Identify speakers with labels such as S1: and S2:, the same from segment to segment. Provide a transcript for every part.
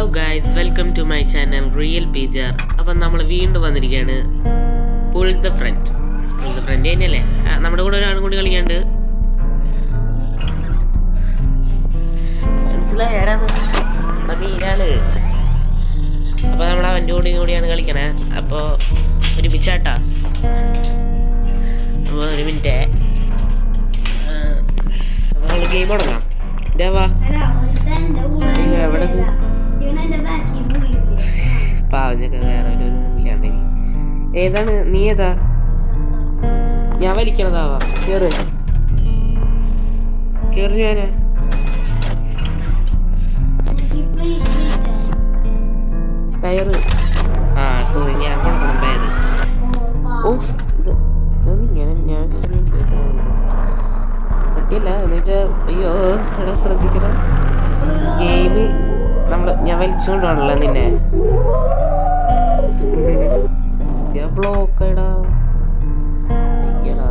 S1: Hello guys, welcome to my channel real പീജർ. അപ്പം നമ്മൾ വീണ്ടും വന്നിരിക്കുകയാണ് പുൾ ദ ഫ്രണ്ട് തന്നെയല്ലേ. നമ്മുടെ കൂടെ ഒരാളും കൂടി കളിക്കാണ്ട്. മനസ്സിലായി ആരാന്ന്? മീനാള്. അപ്പോൾ നമ്മൾ അവൻ്റെ കൂടിയാണ് കളിക്കണേ. അപ്പോൾ ഒരുമിച്ചാട്ടാ. അപ്പോൾ ഒരു മിനിറ്റ്, അപ്പോൾ നമ്മൾ ഗെയിം തുടങ്ങാം. ദേവാ എവിടെ പാവഞ്ഞൊക്കെ വേറെ ഒരു ഇല്ലാണ്ടെങ്കിൽ ഏതാണ് നീ? ഏതാ? ഞാൻ വലിക്കണതാവാ. കേറ് ഞാന്. പയറ്. സോറി, ഞാൻ കൊടുക്കണം പയറ്. ഓഫ്, ഇങ്ങനെ ഞാൻ പറ്റിയല്ല എന്ന് വെച്ചാൽ. അയ്യോ എടാ, ശ്രദ്ധിക്കണം. ഗെയിം ഞാൻ വലിച്ചുകൊണ്ടാണല്ലോ നിന്നെ. ബ്ലോക്കടാ. അയ്യടാ,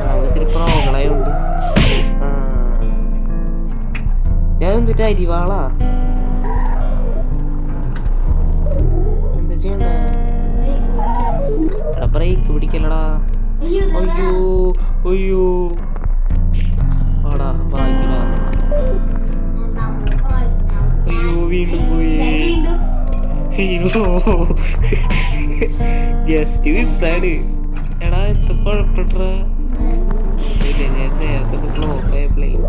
S1: നമുക്ക് ഇത്തിരി പ്രോബ്ലമുണ്ട്. ഞാൻ എന്തിട്ട് അരിവാളാ? എന്താ ചെയ്യണ്ട? ബ്രേക്ക് പിടിക്കല്ലടാ. അയ്യോ അയ്യോ, ആടാ വായിക്കടാ. അയ്യോ വീണ്ടും പോയി. അയ്യോ ജസ്റ്റ് മിസ്സാണ്. എടാ എന്ത് കുഴപ്പട്ടാ. ഇല്ല, ഞാൻ നേരത്തെ ബ്ലോക്ക് ആയ പ്ലെയിൻ.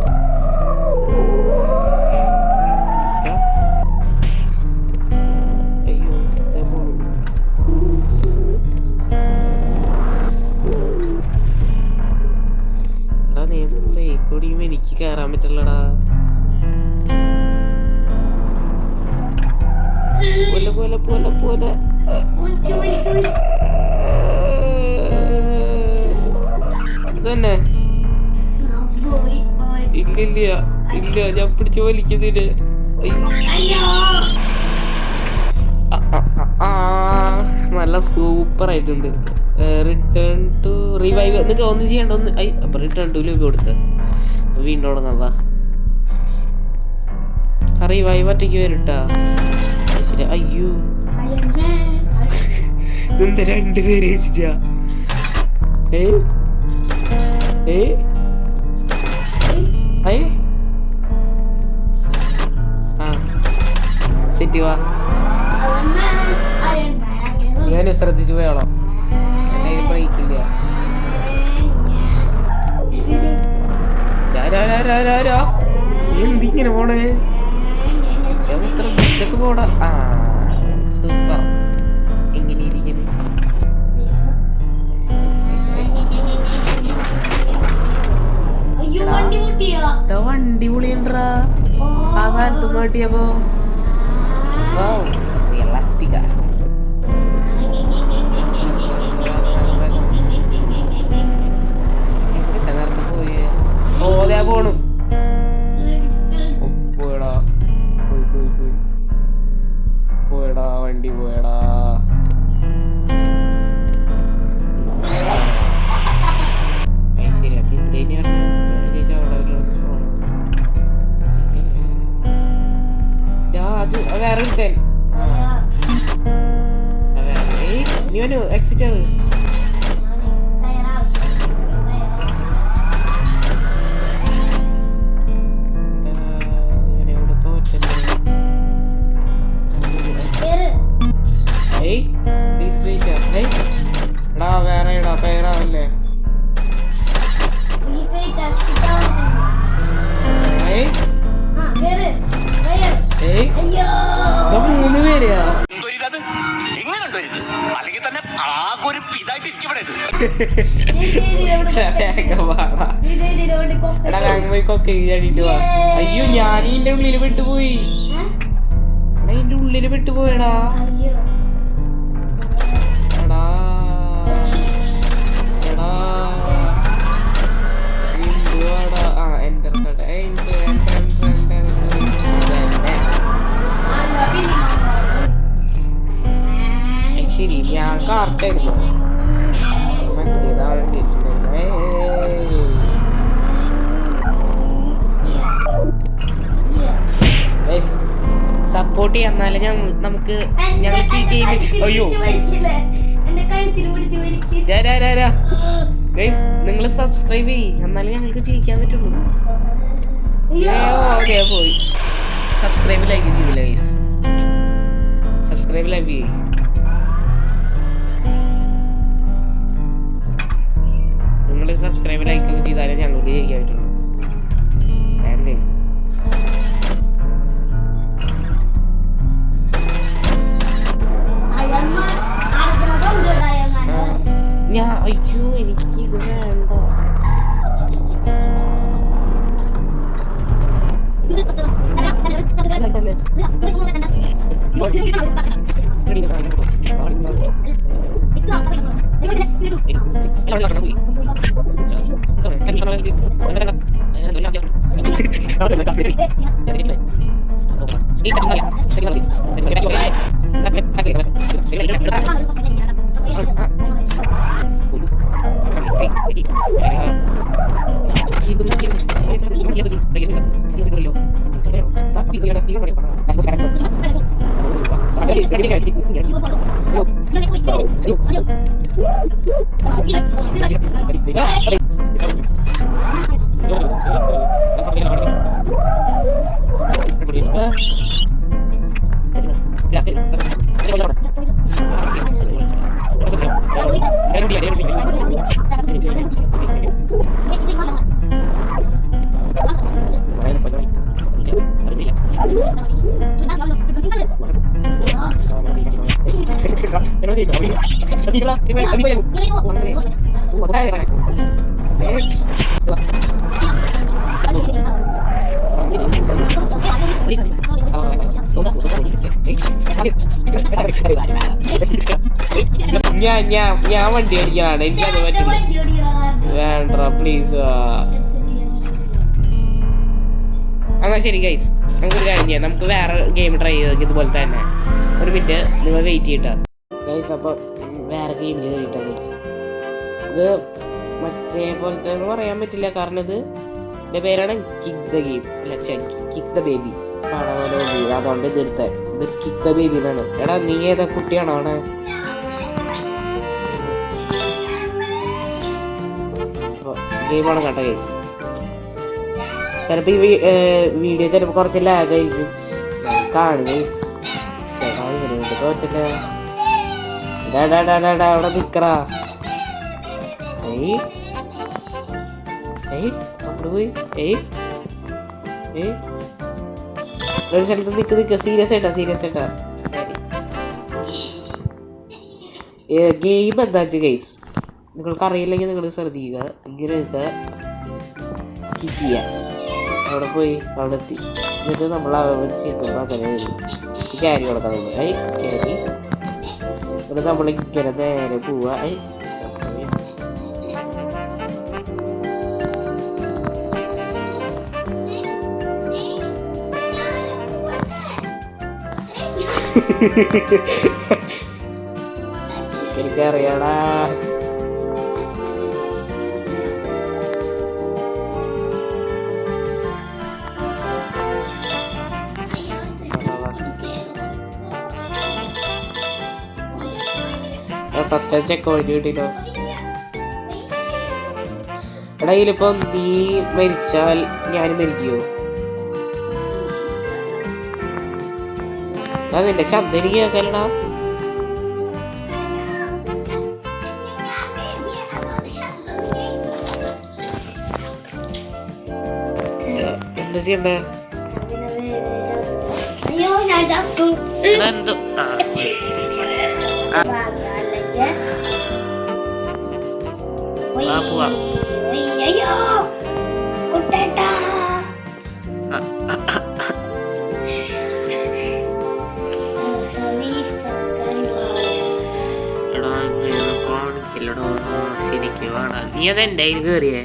S1: എനിക്ക് കയറാൻ പറ്റില്ലടാ. പോലെ പോലെ പോലെ പോലെ തന്നെ. ഇല്ലില്ല ഇല്ല, ഞാൻ പിടിച്ച് വലിക്കുന്നതിന്. നല്ല സൂപ്പർ ആയിട്ടുണ്ട്. റിട്ടേൺ ടു റിവൈവ് എന്നൊക്കെ ഒന്നും ചെയ്യണ്ട. ഒന്ന് അപ്പൊ റിട്ടേൺ ടു ലൂബ് കൊടുത്ത് വീണ്ടും തുടങ്ങാം. വാ, റിവൈവ് ഒറ്റയ്ക്ക് വരട്ടാ. ശരി. അയ്യോ എന്താ രണ്ടുപേരെ വെച്ചിട്ടാ? സെറ്റ്. വാ, ഞാനും ശ്രദ്ധിച്ചു പോയാളോ. ബ്രേക്കില്ല. എന്തിങ്ങനെ പോണേ? ശ്രദ്ധിച്ചൊക്കെ പോടാ. സൂപ്പർ. എങ്ങനെ ഇരിക്കുന്നു? വണ്ടി പൊളിയണ്ടാ. ആ സാധനത്ത് മാട്ടിയപ്പോ എലാസ്റ്റിക്കാ. പോയാ പോണു. പോയടാ, പോയി പോയടാ, വണ്ടി പോയടാ. ശരി, അപ്പൊ ഇവിടെ അത് വേറെ കിട്ടാൻ. നീ എക്സിറ്റ് ആവ്. എടാ വേറെ ഇടാ, പേരാവല്ലേ. മൂന്ന് പേരെയാ. അയ്യോ, ഞാൻ ഇതിന്റെ ഉള്ളില് പെട്ടുപോയി. ഇതിന്റെ ഉള്ളില് പെട്ടുപോയടാ. ശരി, ഞാൻ കാർട്ടായിരുന്നു. മറ്റേതാണ് സപ്പോർട്ട് ചെയ്യാം. എന്നാലും നമുക്ക് ഞങ്ങൾക്ക് ഈ ഗെയിം അയ്യോ ഗൈസ് നിങ്ങൾ സബ്സ്ക്രൈബ് ചെയ്യും, എന്നാലും ഞങ്ങൾക്ക് ജയിക്കാൻ പറ്റുള്ളൂ. ഓക്കെ പോയി. സബ്സ്ക്രൈബ് ലൈക്ക് ചെയ്തില്ല ഗൈസ്, സബ്സ്ക്രൈബ് ലൈക്ക് ചെയ്യും. നിങ്ങൾ സബ്സ്ക്രൈബ് ലൈക്ക് ഒക്കെ ചെയ്താലേ ഞങ്ങൾക്ക് ജയിക്കാൻ പറ്റുള്ളൂ. ഗൈസ് അയ്യോ എനിക്ക് ഇത് വേണ്ട. ഞാൻ വണ്ടി ഓടിക്കാനാണ്, എനിക്കത് പറ്റുള്ളൂ. വേണ്ട പ്ലീസ്. എന്നാ ശരി ഗൈസ്, നമുക്കൊരു കാര്യം ചെയ്യാം, നമുക്ക് വേറെ ഗെയിം ട്രൈ ചെയ്ത് ഇതുപോലെ തന്നെ. ഒരു മിനിറ്റ് നിങ്ങൾ വെയിറ്റ് ചെയ്യട്ടാ ഗൈസ്. അപ്പോൾ വേറെ ഗെയിമിൽ കയറിയിട്ടാ ഗൈസ്. ഇത് മറ്റേ പോലത്തെ എന്ന് പറയാൻ പറ്റില്ല, കാരണം ഇതിൻ്റെ പേരാണ് കിക്ക് ദ ഗെയിം, അല്ല കിക്ക് ദ ബേബി പടവലോ. അതുകൊണ്ട് ഇത് കിക്ക് ദ ബേബി എന്നാണ്. എടാ നീ ഏതാ കുട്ടിയാണോ അവിടെ? ഗെയിമാണ് കേട്ടോ ഗൈസ്. ചിലപ്പോൾ ഈ വീഡിയോ ചിലപ്പോൾ കുറച്ച് ലാഗായിരിക്കും, കാണും ഗൈസ്. തോറ്റില്ല അവിടെ നിക്കറാ. പോയി ഒരു സ്ഥലത്ത് നിക്ക. സീരിയസ് ആയിട്ടാ ഗെയിം എന്താ വെച്ചാൽ ഗൈസ്, നിങ്ങൾക്ക് അറിയില്ലെങ്കിൽ നിങ്ങൾ ശ്രദ്ധിക്കുക. ഇങ്ങനെ കിക്ക് ചെയ്യുക, അവിടെ പോയി അവിടെ എത്തി, എന്നിട്ട് നമ്മൾ ചെയ്യുമ്പോൾ അങ്ങനെ ക്യാരി കൊടുക്കാൻ നമ്മൾ ക്യാരി, എന്നിട്ട് നമ്മൾ ഇങ്ങനെ നേരെ പോവുക. എനിക്കറിയാടാ. ഫസ്റ്റ് ചെക്ക് പോയിന്റ് കിട്ടിട്ടോ. എടാ ഇതിലിപ്പം നീ മരിച്ചാൽ ഞാനും മരിക്കുവോ? നിന്റെ ശബ്ദം എനിക്ക് കേൾക്കാലടാ. എന്താ ചെയ്യണ്ടേ? എന്തോ ശരിക്കും വാടാ, നീ അതെന്റെ അതിൽ കേറിയേ.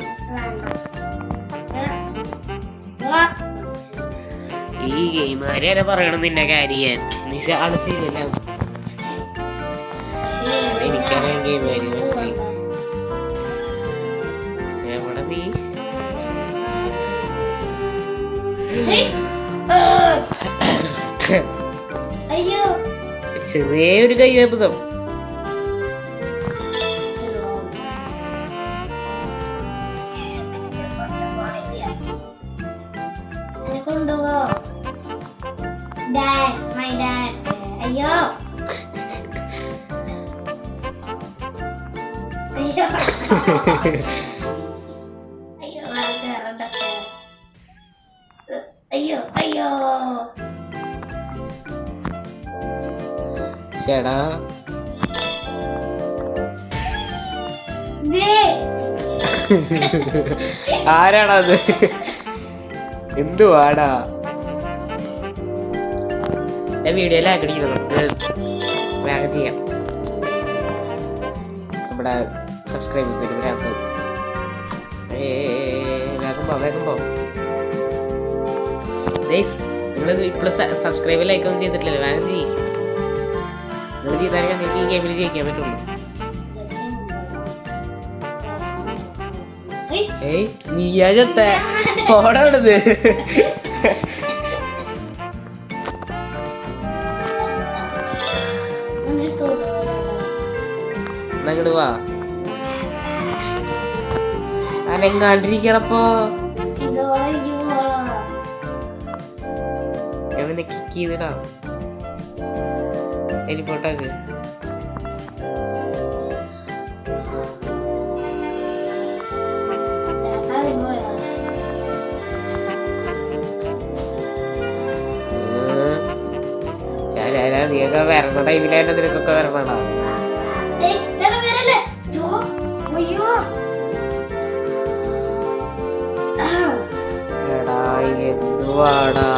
S1: ഈ ഗെയിമുകാരെ അല്ല പറയണം നിന്നെ കാര്യം, നീ ആള് ശരിയല്ല. എനിക്കറിയാം ഗെയിമുകാരി എവിടെ നീ. ചെറിയൊരു കയ്യബദ്ധം.
S2: അയ്യോ അയ്യോ അയ്യോ അയ്യോ
S1: ചേടാ ആരാണത്? എന്തുവാടാ വീഡിയോയിൽ ആഗ്രഹിക്കുന്നത്? നമുക്ക് വേഗം ചെയ്യാം. നമ്മുടെ സബ്സ്ക്രൈബേഴ്സിന് വേഗം പോ. നിങ്ങൾ ഇപ്പോഴും സബ്സ്ക്രൈബ് ലൈക്ക് ഒന്നും ചെയ്തിട്ടില്ലല്ലോ, വേഗം ചെയ്യും. നിങ്ങൾ ചെയ്താലേ ഞങ്ങൾക്ക് ഈ ഗെയിമിൽ ജയിക്കാൻ പറ്റുള്ളൂ. നീയാ ചത്ത പോടത്. അങ്ങോട്ട് വാ. അനങ്ങാണ്ടിരിക്കണപ്പോ എവനെ കിക്ക് ചെയ്തിടാ. എലിപ്പോട്ടാക്ക്. നീയൊക്കെ വരണ ടൈമിലായിട്ട് നിനക്കൊക്കെ വരണടാ. എടാ എന്തുവാടാ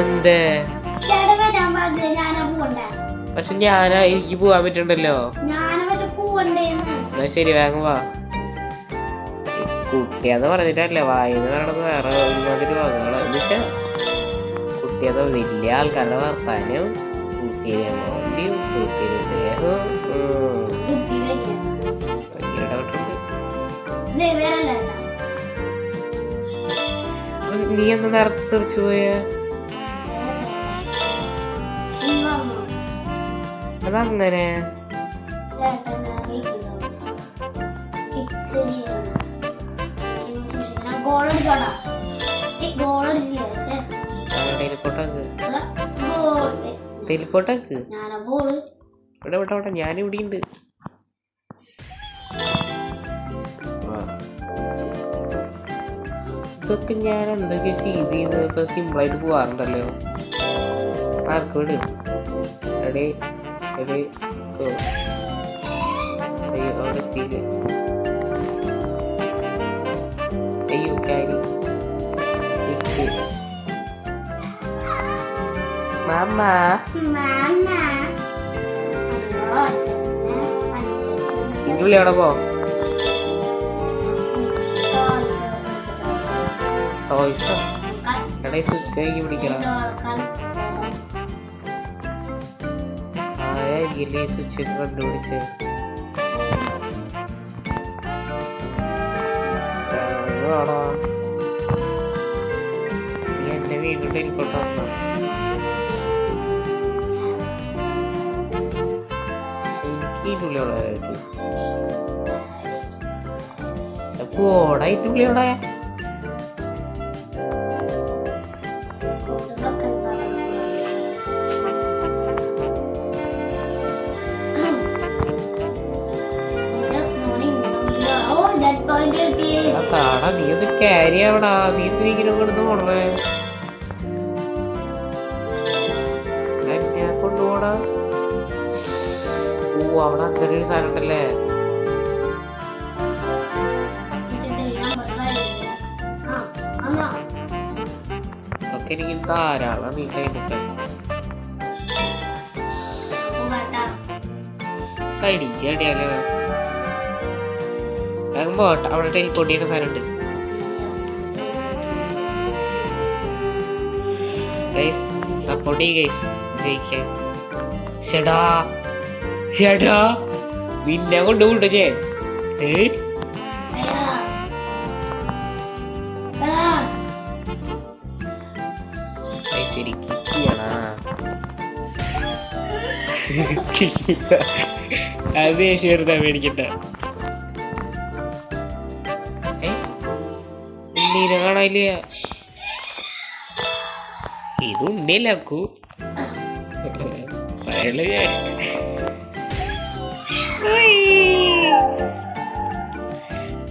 S1: എന്തേ? പക്ഷെ എനിക്ക് പോവാൻ പറ്റണ്ടല്ലോ. എന്നാ ശരി വേഗം വാ. കുട്ടിയാന്ന് പറഞ്ഞിട്ടല്ലേ വായിന്ന് പറയണത് വേറെ ഒരുമാതിരി വാക്കുകള്. എന്നുവെച്ചാ കുട്ടിയതോ വലിയ ആൾക്കാരുടെ വർത്താനം, കുട്ടിയെ മോന്തിയും കുട്ടിയുടെ ദേഹവും നീ എന്താ നേരത്തെ തെറിച്ചു പോയ? അതങ്ങനെ ടെലിപ്പോട്ടാക്ക്. ഇവിടെ വിട്ടോട്ടെ, ഞാനിവിടെ ഉണ്ട്. ഇതൊക്കെ ഞാൻ എന്തൊക്കെ ചെയ്തൊക്കെ സിമ്പിളായിട്ട് പോവാറുണ്ടല്ലോ. ആർക്ക് വിട്. Ready ready go. അയ്യോ അവിടെ എത്തിയില്ലേ. അയ്യോ കാരി മാമ ഇതിനുള്ളിൽ അവിടെ പോ. ടോയ്സോ എടേ സ്വിച്ച് ആക്കി പിടിക്കണം. ആയിരിക്കില്ലേ ഈ സ്വിച്ച് ഒക്കെ കണ്ടുപിടിച്ച്? നീ എന്നെ വീണ്ടും ടെലിപ്പോട്ട് വന്നോ? എനിക്ക് ഇതിനുള്ളിൽ അവിടെ പോടാ. ഇതിനുള്ളിൽ അവിടെ താടാ. നീ ഒന്ന് ക്യാരി ആവടാ. നീ എന്തിനെ കിടന്ന് പോണേ? ഞാൻ കൊണ്ടുപോടാ. ഓ അവിടെ അങ്ങനെ ഒരു സാധനം ഉണ്ടല്ലേ. ഒക്കെ എനിക്ക് ധാരാളം ഈ ടൈമൊക്കെ സൈഡിക്ക് അടിയാലോ. പോട്ടെ, അവിടെ ടെലിപ്പോർട്ട് ചെയ്യുന്ന സാധനമുണ്ട്. സപ്പോർട്ട് ചെയ്യ് ഗൈസ്, ജയിക്കാൻ. ഷെടാ ഷെടാ നിന്നെ കൊണ്ട് വിട്ടു ഞാൻ. ശരി കിട്ടിയാണാ. അത് ദേഷ്യം എടുത്താ മേടിക്കട്ട. ഉണ്ണീനെ കാണാനില്ല. ഇത് ഉണ്ണിയല്ലാക്കൂ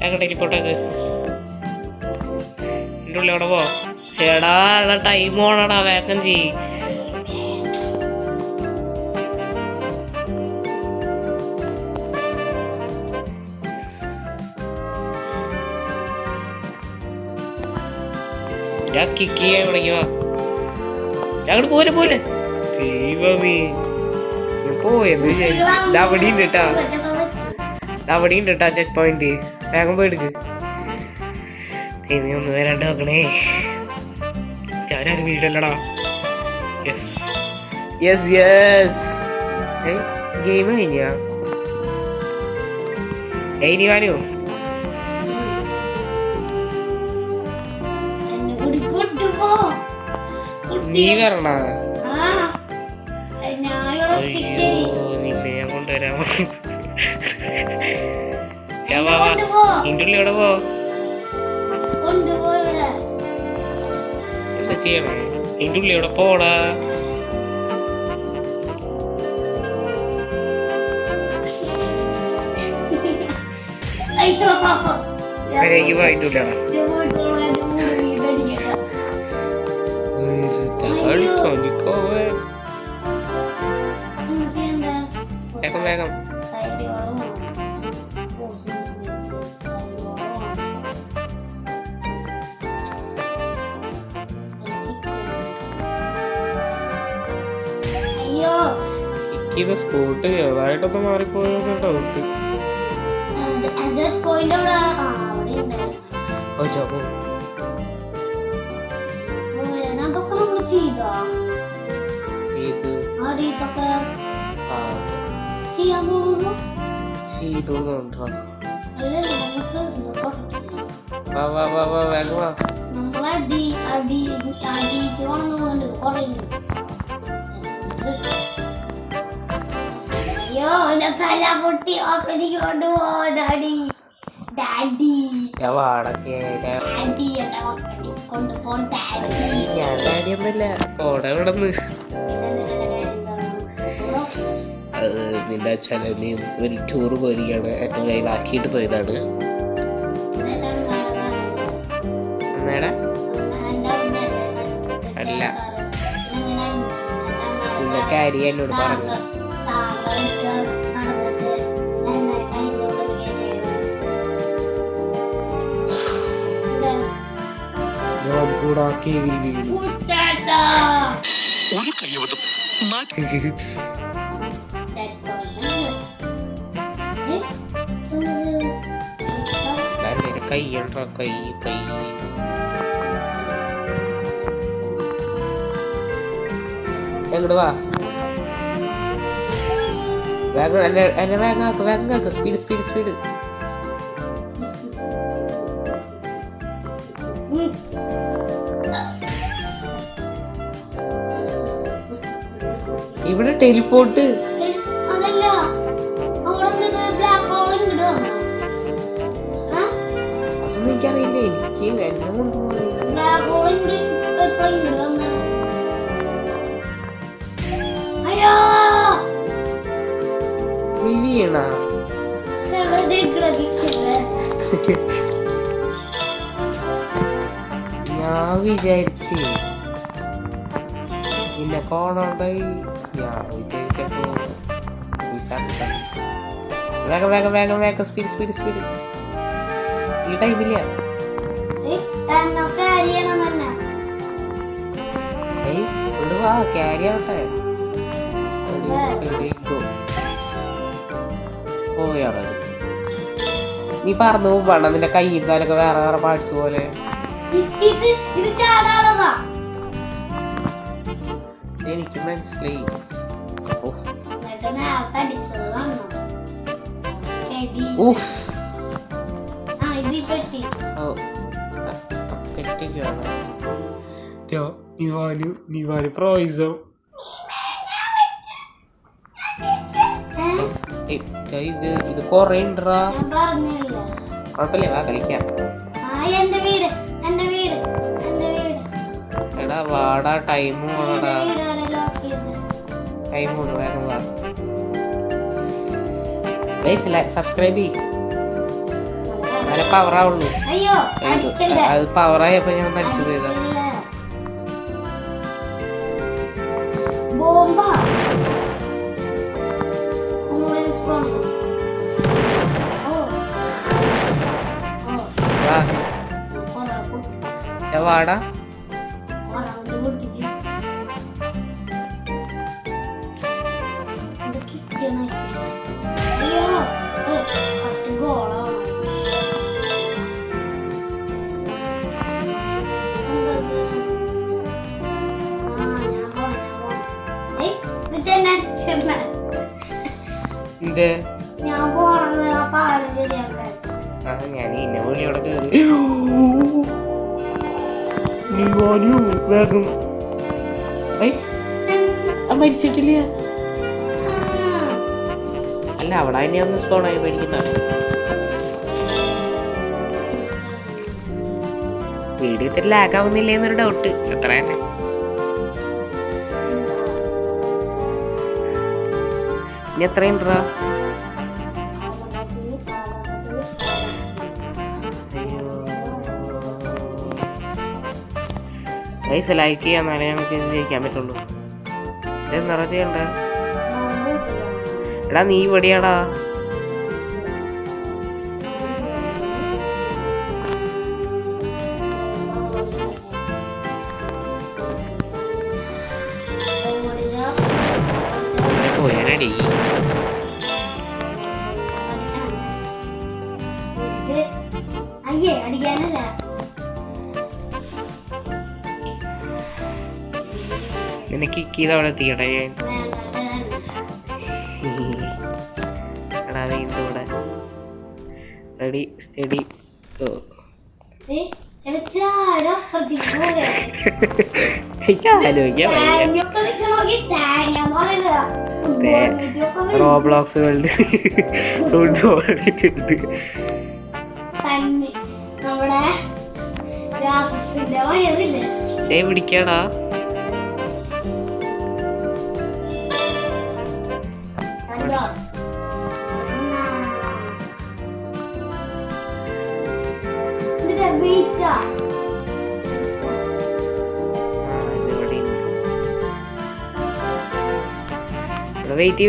S1: അങ്ങോട്ടേക്ക് പോട്ടേക്ക്. എൻ്റെ ഉള്ളിൽ അവിടെ പോ. എടാ ടൈം ഓണടാ, വേഗം ചെയ്യ്. ഞാൻ കിക്ക് ചെയ്യാൻ വിളിക്കുവാ. അങ്ങോട്ട് പോലെ പോലെ ദൈവമേ പോയത്. അവിടെ ഉണ്ട് കേട്ടാ, അവിടെ ഉണ്ട് കേട്ടാ ചെക്ക് പോയിന്റ്. വേഗം പോയി എടുക്ക്. ഇനി ഒന്ന് വരാണ്ട് നോക്കണേ. ഞാനൊരു വീടല്ലടാ. Yes yes yes. ഗെയിം കഴിഞ്ഞാ ഇനി വാനോ നീ വരണ. അയ്യോ നിന്നെ ഞാൻ കൊണ്ടുവരാം. നിന്റെ ഉള്ളിൽ എവിടെ പോ. എന്താ ചെയ്യണേ? നിന്റെ ഉള്ളിൽ എവിടെ പോടാ. പോയിട്ടില്ല. വേഗം വേഗം. ഇത് സ്പോട്ട് ചെറുതായിട്ടൊന്ന് മാറിപ്പോയോന്ന് ഡൗട്ട്. ഞാൻ ഡാഡിയൊന്നുമില്ല. ഓടെ ഇവിടെന്ന് നിന്റെ അച്ഛനമ്മയും ഒരു ടൂർ പോയിരിക്കുകയാണ്. എൻ്റെ കയ്യിലാക്കിയിട്ട് പോയതാണ്. അമ്മേടെ അല്ല, നിന്റെ കാര്യം എന്നോട് പറഞ്ഞു. ഞാൻ കൂടാ കേവിൽ വീണു. കൈ കൈ കൈ എങ്ങോട്ട് വാ. വേഗം എന്നെ വേഗാക്ക് വേഗാക്ക്. Speed speed speed. ഇവിടെ ടെലിപ്പോർട്ട്. അതൊന്നും എനിക്കറിയില്ല. എനിക്ക് എന്നെ കൊണ്ടുപോയി ഞാൻ വിചാരിച്ച് പിന്നെ കോണുണ്ടായി. ഞാൻ വിചാരിച്ചപ്പോ വേഗം വേഗം വേഗം വേഗം സ്പീഡ് സ്പീഡ് സ്പീഡ്. ഈ ടൈമില്ല. വാ ക്യാരി ആവട്ടെ. പോയാണ് നീ പറഞ്ഞു പോകണം. നിന്റെ കയ്യിൽ കാലൊക്കെ വേറെ വേറെ പാടിച്ചു പോലെ. എനിക്ക് മനസ്സിലായി. പെട്ടിക്കാണ് പ്രോയിസോ. ഇത് കൊറേ ഉണ്ടറാ.
S2: ഞാൻ പറഞ്ഞില്ല.
S1: കുഴപ്പമില്ല, വാ കളിക്കാം.
S2: എന്റെ വീട്, എന്റെ വീട്, എന്റെ വീട്.
S1: എടാ വാടാ, ടൈം പോണടാ.
S2: വീട് വരെ ലോക്ക് ചെയ്ത്.
S1: ടൈം പോണു, വേഗം വാ. സബ്സ്ക്രൈബ് ചെയ്യ്, നല്ല പവറാവുള്ളൂ.
S2: അയ്യോ അടിക്കല്ലേ.
S1: അത് പവറായപ്പോ ഞാൻ മരിച്ചു പോയതാ.
S2: ബോംബ ഒന്നുകൂടെ സ്പോൺ.
S1: വാ വാടാ. എന്തേ
S2: ഞാൻ പോണത് ആ പാല് ശരിയാക്കാൻ.
S1: ഞാൻ ഇന്ന പോലെ ഇവിടെ കേറി. വേഗം മരിച്ചിട്ടില്ല. അല്ല അവിടെ തന്നെ ഒന്ന് സ്പോണായി പേടിക്കുന്ന വീഡിയോ ഇത്തിരി ലാഗാവുന്നില്ല എന്നൊരു ഡൗട്ട്. അത്ര തന്നെ. ഇനി എത്രയുണ്ടാ? പൈസ ലൈക്ക് ചെയ്യാന്നാലേ നമുക്ക് ഇത് ജയിക്കാൻ പറ്റുള്ളൂ. ഇതെന്താ ചെയ്യണ്ടേ? എടാ നീ ഇവിടെയാടാ. പോയാനടി
S2: അയ്യേ അടിക്കാനല്ല.
S1: നിനക്ക് കിക്ക് അവിടെ എത്തിക്കട്ടെ ഞാൻ. എടാ വീണ്ടും ഇവിടെ ready steady go. Roblox world പിടിക്കാടാ.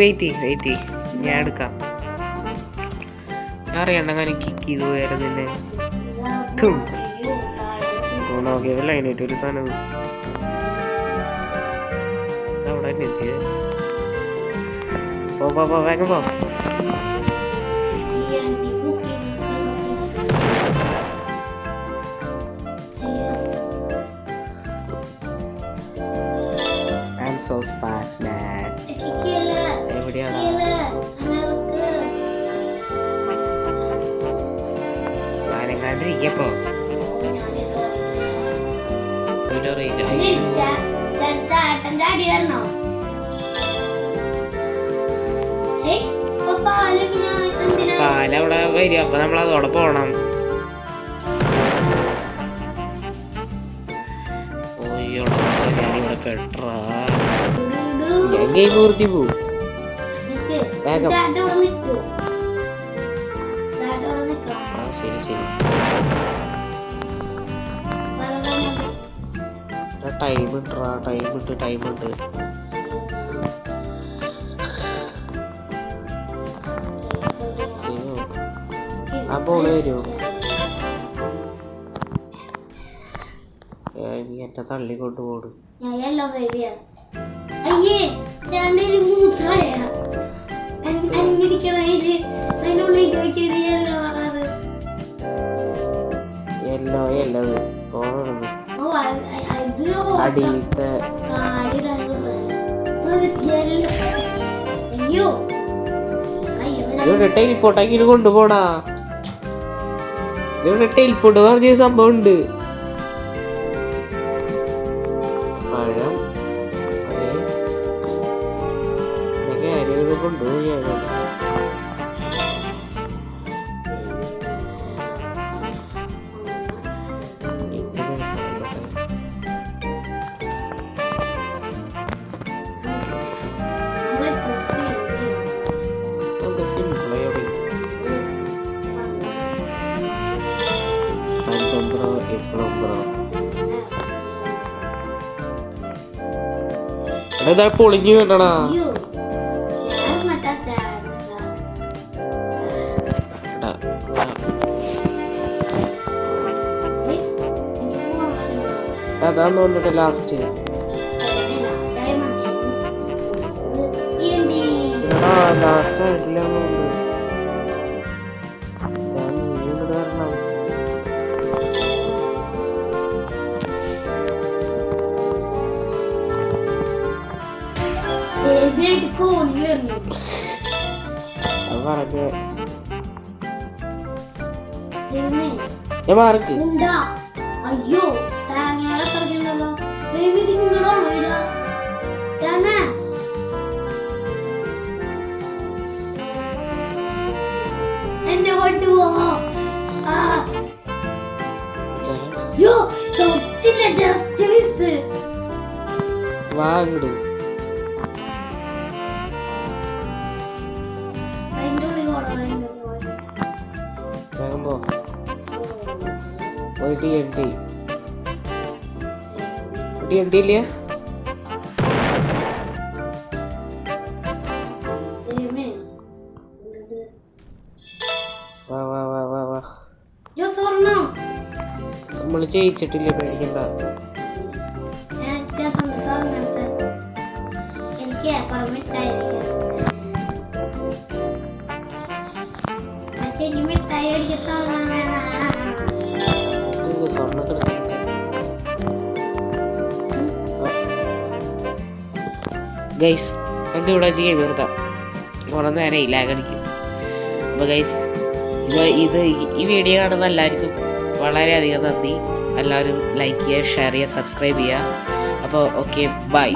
S1: വെയിറ്റ് ഞാൻ എടുക്കാം. ഞാൻ അറിയണ്ട കിക്ക് ചെയ്ത് പോയാലും നിന്നെ നോക്കിയതല്ല അതിനായിട്ട് ഒരു സാധനം അവിടെ തന്നെ എത്തിയത്. പോ വേഗം പോ. So fast, man. എവിടെയാണ്? ഞാനെങ്ങാണ്ടിരിക്കപ്പോ പാലവിടെ വരും. അപ്പൊ നമ്മളതോടെ പോണം. ഞാനിവിടെ പെട്രാ. ഞാൻ ഗെയിം പൂർത്തി പോവും. ശരി ടൈമുണ്ട്. ആ ബോള് വരുമോ? എന്നെ തള്ളിക്കൊണ്ട് പോട്.
S2: അയ്യേ ഞാനൊരു മൂത്രയ അന്വേഷിക്കണേല് അതിനുള്ളിൽ നോക്കിയത്
S1: യെല്ലോ അടിയിലത്തെ
S2: അയ്യോ
S1: ഇവിടെ ടെലിപ്പോർട്ടാക്കി കൊണ്ടുപോടാ. ഇവിടെ ടെലിപ്പോർട്ട് പറഞ്ഞ സംഭവം ഉണ്ട്. പഴം കൊണ്ടുപോയി ബ്രോ ഇപ്പോഴും ബ്രോ എടാ പൊളിഞ്ഞു വേണ്ടടാ.
S2: അയ്യോ ഞാൻ മട്ടാ
S1: അതാന്ന് തോന്നിട്ട് ലാസ്റ്റ് ലാസ്റ്റ് ആയിട്ടില്ല കാരണം അത് പറഞ്ഞ ഞാൻ മാർക്ക്
S2: അയ്യോ തേങ്ങയുടെ അത്രയ്ക്കുണ്ടല്ലോ ദൈവം നിങ്ങളാണോ ഇടാ തേങ്ങ എന്നെ കൊണ്ടുപോവാ യോ ചൊച്ചില്ല ജസ്റ്റ് മിസ്
S1: വാങ്ങട്
S2: അതിന്റെ ഉള്ളിൽ
S1: വേഗം പോ പോയിട്ട് എഴുതി എഴുതിയില്ല വാ വാ വാ വാ വാ നമ്മൾ ജയിച്ചിട്ടില്ല പേടിക്കണ്ട.
S2: എനിക്ക് മിഠായി മേടിക്കാൻ സ്വർണ്ണം വേണം.
S1: സ്വർണ്ണ ഗൈസ് നമുക്ക് ഇവിടെ ചെയ്യാൻ വെറുതെ കുറേ നേരം ലാഗ് അടിക്കും. അപ്പോൾ ഗൈസ് ഈ വീഡിയോ കാണുന്ന എല്ലാവർക്കും വളരെയധികം നന്ദി. എല്ലാവരും ലൈക്ക് ചെയ്യുക, ഷെയർ ചെയ്യുക, സബ്സ്ക്രൈബ് ചെയ്യുക. അപ്പോൾ ഓക്കെ ബൈ.